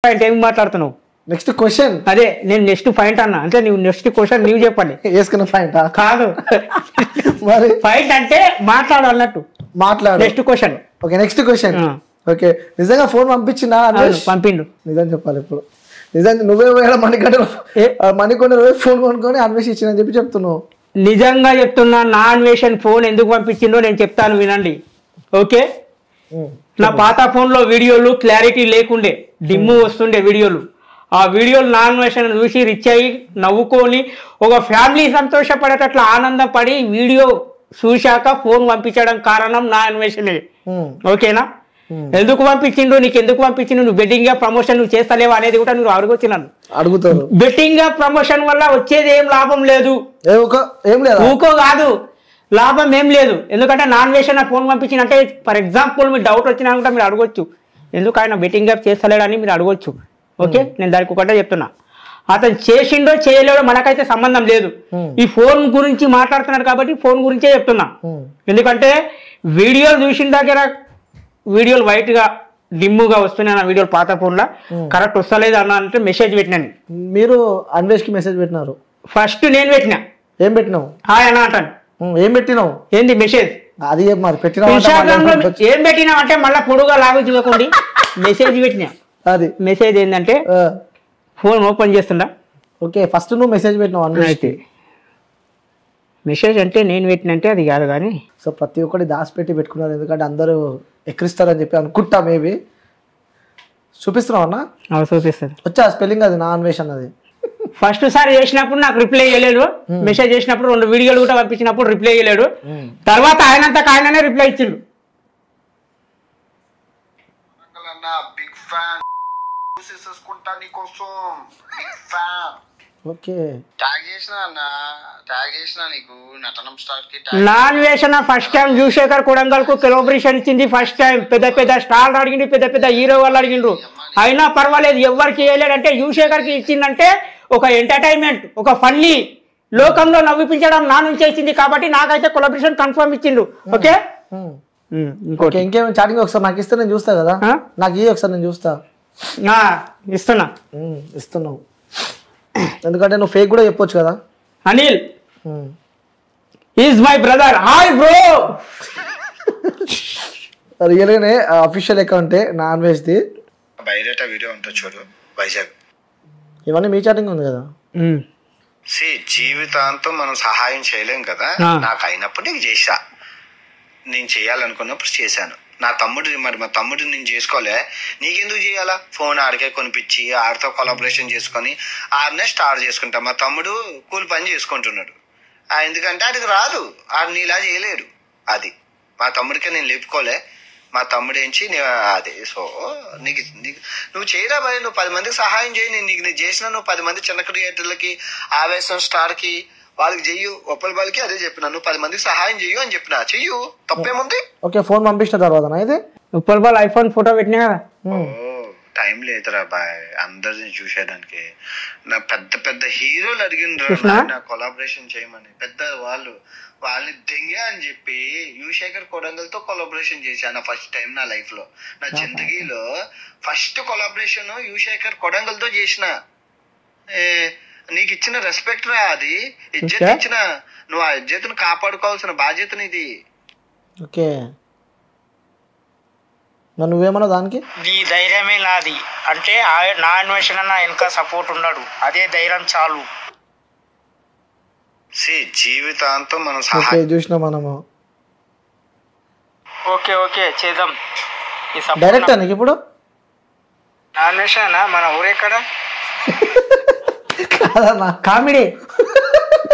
Point ఏం మాట్లాడుతున్నావు? Next question అదే నేను నెక్స్ట్ పాయింట్ అన్నా, అంటే నువ్వు నెక్స్ట్ క్వశ్చన్ నీవు చెప్పండి. వేసుకున్న పాయింట్ కాదు, మరి పాయింట్ అంటే మాట్లాడు అన్నట్టు. మాట్లాడు. Next question. Okay next question. Okay నిజంగా ఫోన్ పంపించిందా? పంపిండు. నిజం చెప్పాలి ఇప్పుడు. నిజంగా నువ్వే మణికొండ ఫోన్ కొనుక్కొని అన్వేష్ ఇచ్చిందని చెప్పి చెప్తున్నావు. నిజంగా చెప్తున్నా, నా అన్వేషణ ఫోన్ ఎందుకు పంపించిందో నేను చెప్తాను వినండి. ఓకే, నా పాత ఫోన్లో వీడియోలు క్లారిటీ లేకుండే, డిమ్ము వస్తుండే వీడియోలు. ఆ వీడియోలు నా అన్వేషణ చూసి రిచ్ అయ్యి నవ్వుకొని ఒక ఫ్యామిలీ సంతోషపడేటట్లు ఆనందపడి వీడియో చూశాక ఫోన్ పంపించడం కారణం నా అన్వేషణే. ఓకేనా? ఎందుకు పంపించిండు, నీకు ఎందుకు పంపించిండు, నువ్వు బెట్టింగ్ గా ప్రమోషన్ నువ్వు చేస్తలేవా అనేది కూడా నువ్వు అడుగుతున్నాను. అడుగుతాను. బెట్టింగ్ గా ప్రమోషన్ వల్ల వచ్చేది ఏం లాభం లేదు. ఏం లేదు, ఊకో కాదు, లాభం ఏం లేదు. ఎందుకంటే నాన్ వేషన్ ఫోన్ పంపించిన అంటే ఫర్ ఎగ్జాంపుల్ మీరు డౌట్ వచ్చినా కూడా మీరు అడగొచ్చు, ఎందుకు ఆయన బెట్టింగ్ యాప్ చేస్తలేడని మీరు అడగొచ్చు. ఓకే, నేను దానికి ఒకటే చెప్తున్నా, అతను చేసిండో చేయలేడో మనకైతే సంబంధం లేదు. ఈ ఫోన్ గురించి మాట్లాడుతున్నారు కాబట్టి ఫోన్ గురించే చెప్తున్నా. ఎందుకంటే వీడియోలు చూసిన దగ్గర వీడియోలు వైట్ గా డిమ్ముగా వస్తున్నాయి నా వీడియోలు పాత ఫోన్లో, కరెక్ట్ వస్తలేదు అన్న అంటే మెసేజ్ పెట్టినాను. మీరు అన్వేష్ కి మెసేజ్ పెట్టినారు? ఫస్ట్ నేను పెట్టినా. ఏం పెట్టినావు? హాయ్ అన్న అంటాను. ఏం పెట్టినావు? ఏంది మెసేజ్? అది మరి పెట్టినా ఇన్స్టాగ్రామ్ లో ఏం పెట్టినా అంటే మళ్ళీ పొడుగా లాగు చూడకండి, మెసేజ్ పెట్టినా. అది మెసేజ్ ఏంటంటే ఫోన్ ఓపెన్ చేస్తుందా. ఓకే, ఫస్ట్ నువ్వు మెసేజ్ పెట్టినావు అన్వేష్కి. మెసేజ్ అంటే నేను పెట్టినంటే అది కాదు కానీ, సో ప్రతి ఒక్కటి దాచిపెట్టి పెట్టుకున్నారు ఎందుకంటే అందరూ ఎక్కిరిస్తారని చెప్పి అనుకుంటా. మేబీ చూపిస్తున్నావు అన్న? చూపిస్తుంది. వచ్చా స్పెల్లింగ్ అది నా అన్వేష్ అన్నది? ఫస్ట్ సారి చేసినప్పుడు నాకు రిప్లై చేయలేడు, మెసేజ్ చేసినప్పుడు 2 వీడియోలు కూడా పంపించినప్పుడు రిప్లై చేయలేడు. తర్వాత ఆయనంతకు ఆయననే రిప్లై ఇచ్చిండు. నాన్ వేషణ ఫస్ట్ టైం యువశేఖర్ కొడంగల్ కు కొలాబరేషన్ ఇచ్చింది. ఫస్ట్ టైం పెద్ద పెద్ద స్టార్ అడిగిండు, పెద్ద పెద్ద హీరో వాళ్ళు అడిగిండ్రు, అయినా పర్వాలేదు ఎవరికి వేయలేడంటే యువశేఖర్ కి ఇచ్చిందంటే ఒక ఎంటర్టైన్మెంట్, ఒక ఫన్నీ, లోకంలో నవ్విపించడం నా నుంచే ఇచ్చింది కాబట్టి నాకైతే కొలాబరేషన్ కన్ఫర్మ్ ఇచ్చిండు. ఓకే, ఇంకేమైనా చాటింగ్ ఒకసారి నాకు ఇస్తే నేను చూస్తా కదా, నాకు ఈ ఒకసారి నేను చూస్తా. ఇస్తున్నావు ఎందుకంటే నువ్వు ఫేక్ కూడా చెప్పొచ్చు కదా. Anil is my brother. Hi bro. రియల్గానే అఫీషియల్ అకౌంటే నాన్ వెజ్ ది. బయట వీడియో ఉంటుంది చూడు, వైజాగ్. ఇవన్నీ మీ చాటింగ్ ఉంది కదా. జీవితాంతం మనం సహాయం చేయలేం కదా, నాకు అయినప్పుడు నీకు చేసా, నేను చేయాలనుకున్నప్పుడు చేశాను. నా తమ్ముడు మరి మా తమ్ముడిని నేను చేసుకోలే, నీకెందుకు చేయాలా? ఫోన్ ఆడికే కొనిపించి ఆడితో కొలాబరేషన్ చేసుకొని ఆడనే స్టార్ట్ చేసుకుంటా. మా తమ్ముడు కూలి పని చేసుకుంటున్నాడు, ఎందుకంటే ఆడికి రాదు, ఆడు నీలా చేయలేడు. అది మా తమ్ముడికే నేను లేపుకోలే, మా తమ్ముడు ఏంచి అదే. సో నీకు నువ్వు చేయరా భయ, నువ్వు 10 మందికి సహాయం చేయి. నేను చేసిన నువ్వు 10 మంది చిన్న క్రియేటర్లకి, ఆవేశం స్టార్కి వాళ్ళకి చెయ్యు, ఒప్పల వాళ్ళకి అదే చెప్పినా, నువ్వు 10 మందికి సహాయం చెయ్యు అని చెప్పినా, చెయ్యు, తప్పేముంది. ఓకే, ఫోన్ పంపించిన తర్వాత ఇది ఉప్పల్ బాల్ ఐఫోన్ ఫోటో పెట్టినా కదా. టైం లేదురా బాయ్ అందరిని చూసేయడానికి. నా పెద్ద పెద్ద హీరోలు అడిగినారు నా కొలాబరేషన్ చేయమని, పెద్ద వాళ్ళని దెంగా అని చెప్పి యువశేఖర్ కొడంగల్తో కొలాబరేషన్ చేశాను ఫస్ట్ టైం నా లైఫ్ లో. నా జిందగీలో ఫస్ట్ కొలాబరేషన్ యువశేఖర్ కొడంగల్తో చేసిన. నీకు ఇచ్చిన రెస్పెక్ట్ రా అది, ఇజ్జత్ ఇచ్చిన, నువ్వు ఆ ఇజ్జత్ను కాపాడుకోవాల్సిన బాధ్యతని ఇది. ఓకే, నువ్వేమన్నా దానికి? నీ ధైర్యమే నాది అంటే నా అన్వేషణ నా వెనక సపోర్ట్ ఉన్నాడు, అదే ధైర్యం చాలు. జీవితాంతం మనం చూసినా మనము. ఓకే ఓకే చేద్దాం. డైరెక్ట్ నీకు ఇప్పుడు నా అన్వేషణ మన ఊరెక్కడ కామెడీ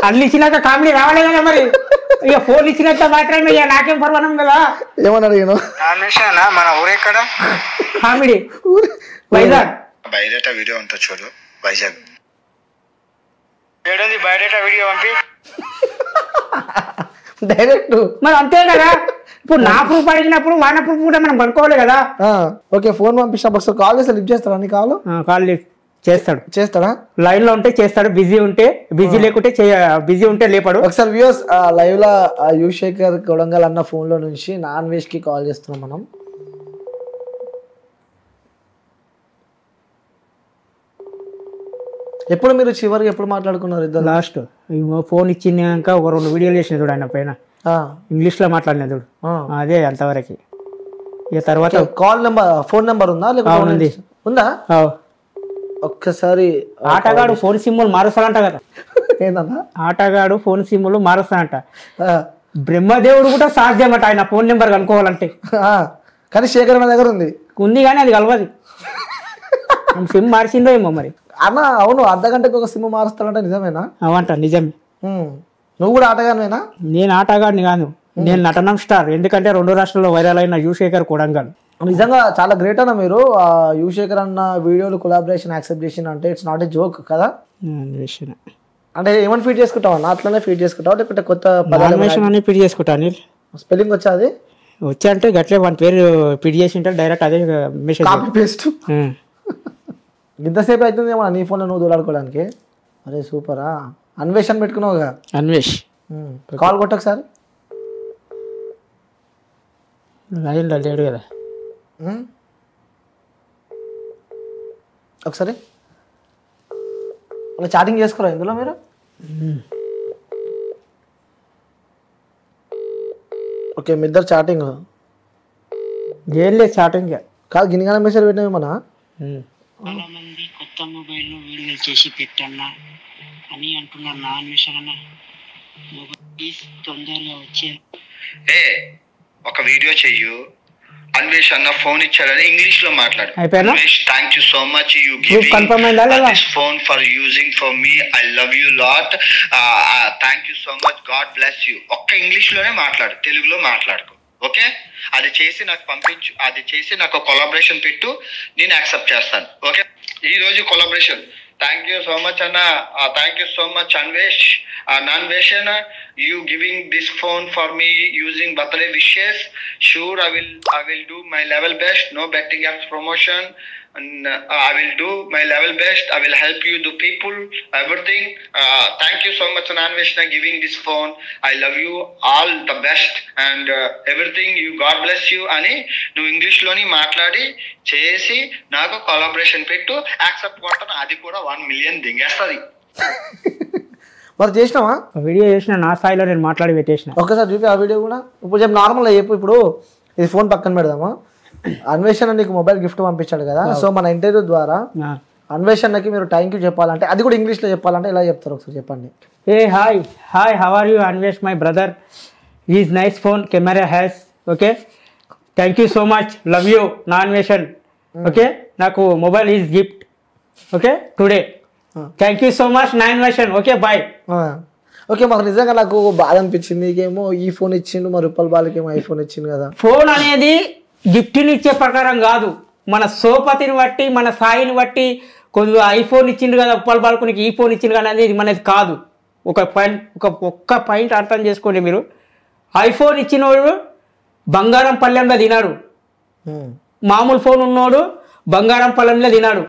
అన్ని ఇచ్చినాక కామెడీ రావాలి కదా మరి. ఇక ఫోన్ ఇచ్చినంత మాత్రమే ఇక నాకేం పర్వాలం కదా. ఏమని అడిగాను? అన్వేషణ మన ఊరెక్కడ? కామెడీ వైజాగ్. బయట వీడియో ఉంటుంది చూడు, వైజాగ్. ఏడుంది బయట వీడియో పంపి డైరెక్ట్. మరి అంతే కదా, ఇప్పుడు నా ప్రూఫ్ అడిగినప్పుడు వాన ప్రూఫ్ కూడా మనం పడుకోవాలి కదా. ఓకే, ఫోన్ పంపించినప్పుడు ఒకసారి కాల్ చేస్తే లిఫ్ట్ చేస్తారా? నీ కాల్ చేస్తాడా? లైవ్ లో ఉంటే చేస్తాడు, బిజీ ఉంటే బిజీ, లేకుంటే బిజీ ఉంటే లేపాడు. ఒకసారి వ్యూస్ లైవ్ లో యువశేఖర్ కొడంగల్ అన్న ఫోన్ లో నుంచి నాన్ వెజ్ కి కాల్ చేస్తున్నాం మనం. ఎప్పుడు మీరు చివరికి ఎప్పుడు మాట్లాడుకున్నారు ఇద్దరు? లాస్ట్ ఫోన్ ఇచ్చినాక ఒక 2 వీడియోలు చేసిన చూడు ఆయన పైన ఇంగ్లీష్లో మాట్లాడిన చూడు, అదే అంతవరకు. ఇక తర్వాత కాల్ నెంబర్ ఫోన్ నెంబర్ ఉందా లేకపోతే ఉందా? ఒక్కసారి ఆటగాడు ఫోన్ సిమ్ములు మారుస్తాడంట కదా. ఏందన్నా? ఆటగాడు ఫోన్ సిమ్ములు మారుస్తాడంట. బ్రహ్మదేవుడు కూడా సాధ్యమట ఆయన ఫోన్ నెంబర్ కనుక్కోవాలంటే. కానీ శేఖర్ అన్న దగ్గర ఉంది కానీ అది కలవదు. సిమ్ మార్చిందో ఏమో మరి. అన్న అవును, అర్ధగంటకు ఒక సిమ్ మారుస్తాడంట, నిజమేనా? అవంట నిజమే. నువ్వు కూడా ఆటగానేనా? నేను ఆటగాడిని కాదు, నేను నటనం స్టార్. ఎందుకంటే 2 రాష్ట్రాల్లో వైరల్ అయిన యువశేఖర్ కొడంగల్. నిజంగా చాలా గ్రేట్ అన్న మీరు. యువశేఖర్ అన్న వీడియోలు కొలాబరేషన్ యాక్సెప్ట్ చేసిన అంటే ఇట్స్ నాట్ ఏ జోక్ కదా. అంటే ఏమని ఫీడ్ చేసుకుంటావు అన్న? అట్లనే ఫీడ్ చేసుకుంటావు లేకపోతే కొత్త పదాలు ఫీడ్ చేసుకుంటాను? స్పెల్లింగ్ వచ్చా? అది వచ్చా అంటే గట్లే మన పేరు ఫీడ్ చేసి ఉంటారు డైరెక్ట్, అదే మెసేజ్ కాపీ పేస్ట్. ఇంతసేపు అవుతుంది ఏమన్నా నీ ఫోన్లో నువ్వు దూలాడుకోవడానికి? అరే సూపరా. అన్వేషణ పెట్టుకున్నావుగా? అన్వేష్ కాల్ కొట్ట ఒకసారి. లేడు కదా ఒకసారి. చాటింగ్ చేసుకోరా ఇందులో మీరు? ఓకే, మీ ఇద్దరు చాటింగ్ ఏం లేదు, చాటింగ్ కాదు. గిన్నెగానే మెసేజ్ పెట్టినవి మన చాలా మంది కొత్త మొబైల్ వీడియోలు చేసి పెట్టన్నా అని అంటున్నారు నా అన్వేషణ. మొబైల్ తొందరగా వచ్చే ఒక వీడియో చెయ్యు, అన్వేష్ అన్న ఫోన్ ఇచ్చాడని ఇంగ్లీష్ లో మాట్లాడు. Anvesh, thank you so much you giving this phone for using for me. I love you lot. Thank you so much. God bless you. ఒక్క ఇంగ్లీష్ లోనే మాట్లాడు, తెలుగులో మాట్లాడుకో. ఓకే, అది చేసి నాకు పంపించు, అది చేసి నాకు కొలాబరేషన్ పెట్టు, నేను యాక్సెప్ట్ చేస్తాను. ఓకే, ఈ రోజు collaboration. Thank you so much అన్న. Thank you so much Anvesh. Anveshana, you giving this phone for me using birthday wishes. Sure, I will do my level best. No betting apps promotion, and I will do my level best. I will help you, the people, everything. Thank you so much Anveshna giving this phone. I love you, all the best and everything. You, God bless you ani nu English loni maatladi chesi naku collaboration pettu accept kottanu, adi kuda 1 million దింగేస్తది. మరి చేసినావా? Video చేసిన, నా స్థాయిలో నేను మాట్లాడి పెట్టేసిన. ఒకసారి చూపి ఆ వీడియో కూడా. ఇప్పుడు చెప్పి నార్మల్గా చెప్పు. ఇప్పుడు ఇది ఫోన్ పక్కన పెడదామా? అన్వేషణ నీకు మొబైల్ గిఫ్ట్ పంపించాడు కదా, సో మన ఇంటర్వ్యూ ద్వారా అన్వేషణకి మీరు థ్యాంక్ యూ చెప్పాలంటే, అది కూడా ఇంగ్లీష్లో చెప్పాలంటే ఎలా చెప్తారు ఒకసారి చెప్పండి. ఏ hi how are you Anvesh my brother, is nice phone camera has. Okay, thank you so much, love you నా అన్వేషణ్. ఓకే, నాకు mobile is gift. Okay today, thank you so much నా అన్వేషణ్. Okay bye. ఓకే, మాకు నిజంగా నాకు బాధ అనిపించింది. నీకేమో ఈ ఫోన్ ఇచ్చిండు, మరి రూపాయల బాలకేమో ఐఫోన్ ఇచ్చిండు కదా. ఫోన్ అనేది గిఫ్ట్ని ఇచ్చే ప్రకారం కాదు, మన సోపతిని బట్టి, మన స్థాయిని బట్టి. కొద్దిగా ఐఫోన్ ఇచ్చిండు కదా ఉప్పల్ బాల్కునికి, ఈ ఫోన్ ఇచ్చిండు కదా అనేది మనది కాదు. ఒక్క పాయింట్ అర్థం చేసుకోండి మీరు. ఐఫోన్ ఇచ్చినోడు బంగారం పళ్ళెంలో తినాడు, మామూలు ఫోన్ ఉన్నోడు బంగారం పళ్ళెంలో తినాడు.